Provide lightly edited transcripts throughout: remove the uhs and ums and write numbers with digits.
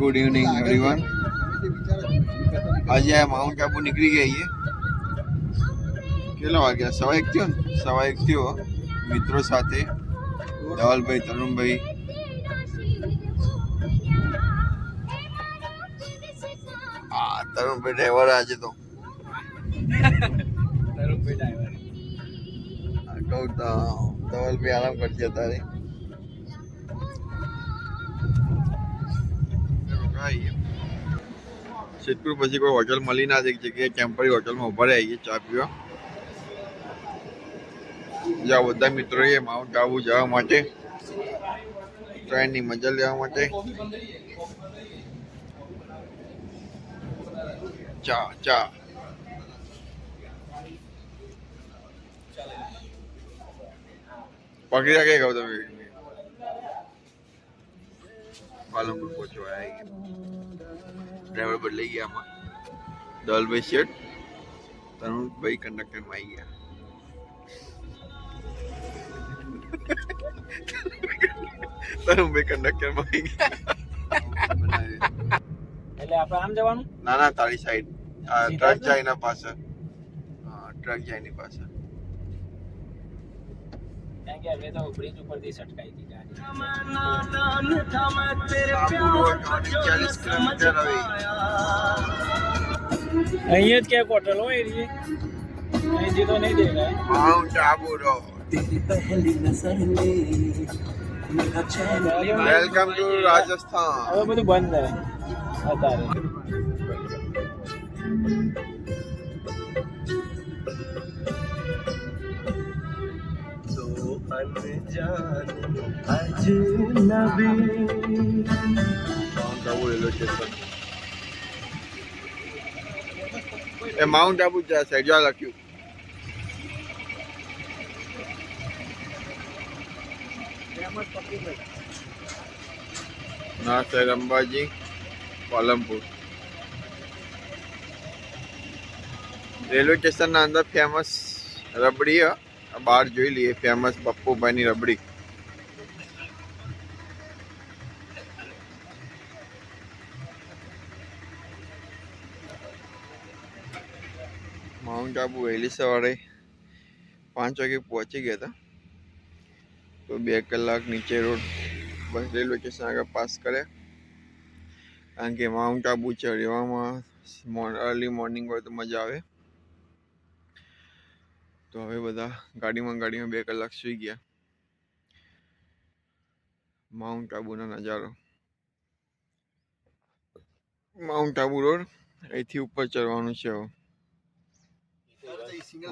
Good evening everyone. આજે mount Abu નીકળી ગયા છીએ. કેટલા વાગ્યા? 1:15 થયો ને? 1:15 થયો. મિત્રો સાથે ધવલભાઈ, તરુણભાઈ, તરુણભાઈ ડ્રાઈવર આજે તો ધવલભાઈ આરામ કરશે અત્યારે. સિદ્ધપુર પછી કોઈ હોટલ મળી ના એક જગ્યાએ ટેમ્પરરી હોટલમાં ઉભા રહ્યા ચા પીવા. જ્યાં બધા મિત્રો એ માઉન્ટ આબુ જવા માટે, ટ્રેનની મજા લેવા માટે. ચા ચા પકડી રાખે કહું તમે પાલનપુર પહોંચવા આવી ગયા. ડ્રાઈવર બદલાઈ ગયા. આમાં ધવલભાઈ શેઠ, તરુણભાઈ કંડક્ટરમાં આવી ગયા. તરુણભાઈ કંડક્ટરમાં આવી ગયા. એટલે આપણે આમ જવાનું? ના ના, તારી સાઈડ. ટ્રક જાય એના પાછળ. હા, ટ્રક જાય એની પાછળ. કારણ કે હવે તો બ્રિજ ઉપરથી સટકાઈ હતી ગાડી. અહીંયા જ ક્યાંક હોટલ હોય એની અહીંથી તો નહીં દેખાય. Mount Abu road. Welcome to Rajasthan. હવે બધું બંધ છે અત્યારે. એ માઉન્ટ આબુ જ છે જો લખ્યું. ના sir, Ambaji, Palanpur. Railway station ના અંદર ફેમસ રબડી બહાર જોઈ લઈએ. ફેમસ પપ્પુભાઈની રબડી. માઉન્ટ આબુ વહેલી સવારે 5 વાગે પહોંચી ગયા હતા. તો 2 કલાક નીચે રોડ બસ રેલવે સ્ટેશન આગળ પાસ કર્યા. કારણ કે માઉન્ટ આબુ ચડવામાં અર્લી મોર્નિંગ હોય તો મજા આવે. તો હવે બધા ગાડીમાં 2 કલાક સૂઈ ગયા. માઉન્ટ આબુનો નજારો. માઉન્ટ આબુ રોડ અહીંથી ઉપર ચડવાનું છે.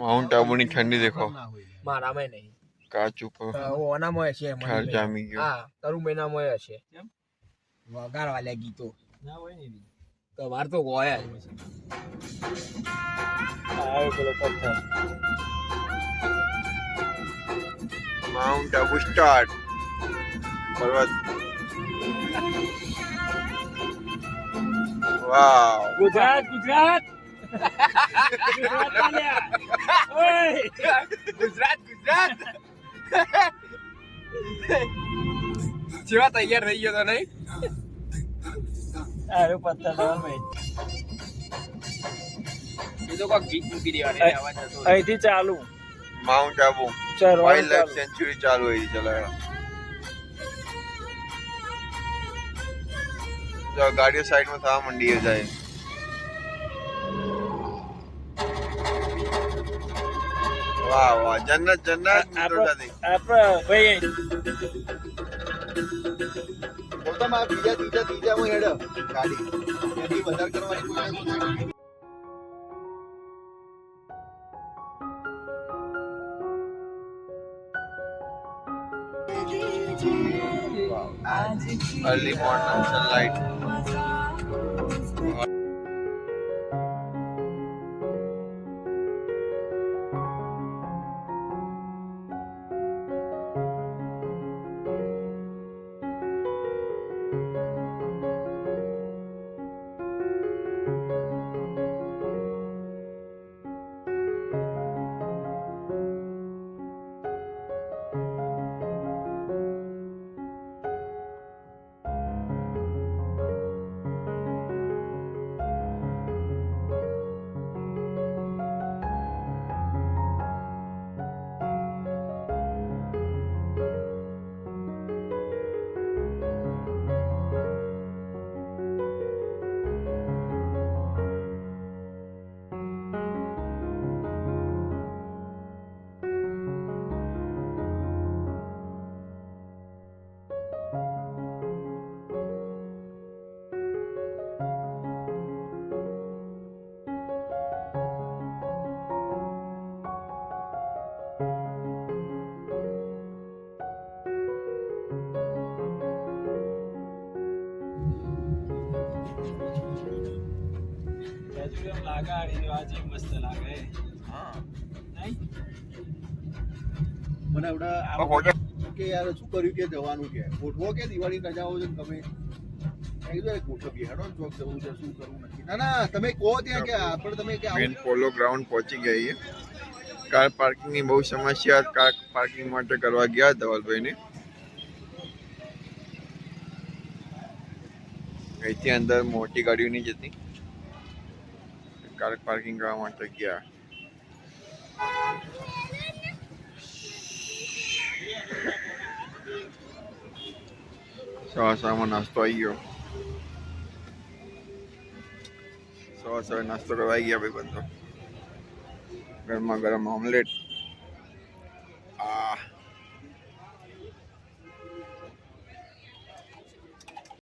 માઉન્ટ આબુની ઠંડી દેખો. મારામાં નહીં. કાચ ઉપર ઓનામાં છે. ઠાર જામી ગયો. હા, તરુ મહિનામાં છે. વગાડવા લે ગીતો ના હોય ને તો વાર તો હોય જ. આવે પેલો પથ્થર. Mount Abu start. પર્વત. વાવ. ગુજરાત ગુજરાત ગુજરાત ગુજરાત. જેવા તૈયાર થઈ ગયો તો નહીં. અરે પત્તા ભાઈ એ તો કોઈ ગીત મૂકી દેવાની. અહીંથી ચાલુ Mount Abu wildlife sanctuary ચાલુ હોય ચલાવે. જો ગાડીઓ સાઈડમાં થવા માંડી જાય. વાહ વાહ, જન્નત જન્નત. આપણે ભાઈ ત્રીજામાં હેડ ગાડી એની વધારે કરવાની. early morning sunlight. લાગે આડી આજે મસ્ત લાગે હા નહીં મને હમણાં કે યાર શું કર્યું કે જવાનું કે ગોઠવો કે દિવાળી રજાઓ છે ને તમે ગોઠવીએ હેડો ચોક જવું છે શું કરવું નથી ના ના તમે કહો ત્યાં કે આપણે તમે કે મેન પોલો ગ્રાઉન્ડ પહોંચી ગયા છીએ કાર પાર્કિંગની બહુ સમસ્યા કાર પાર્કિંગ માટે કરવા ગયા ધવલભાઈને અહીંથી અંદર મોટી ગાડીઓ નહીં જતી કાર પાર્કિંગ કરવા માટે ગયા સવારમાં નાસ્તો આવી ગયો સવારે નાસ્તો કરવા આવી ગયા ભાઈ બંધો ગરમા ગરમ ઓમલેટ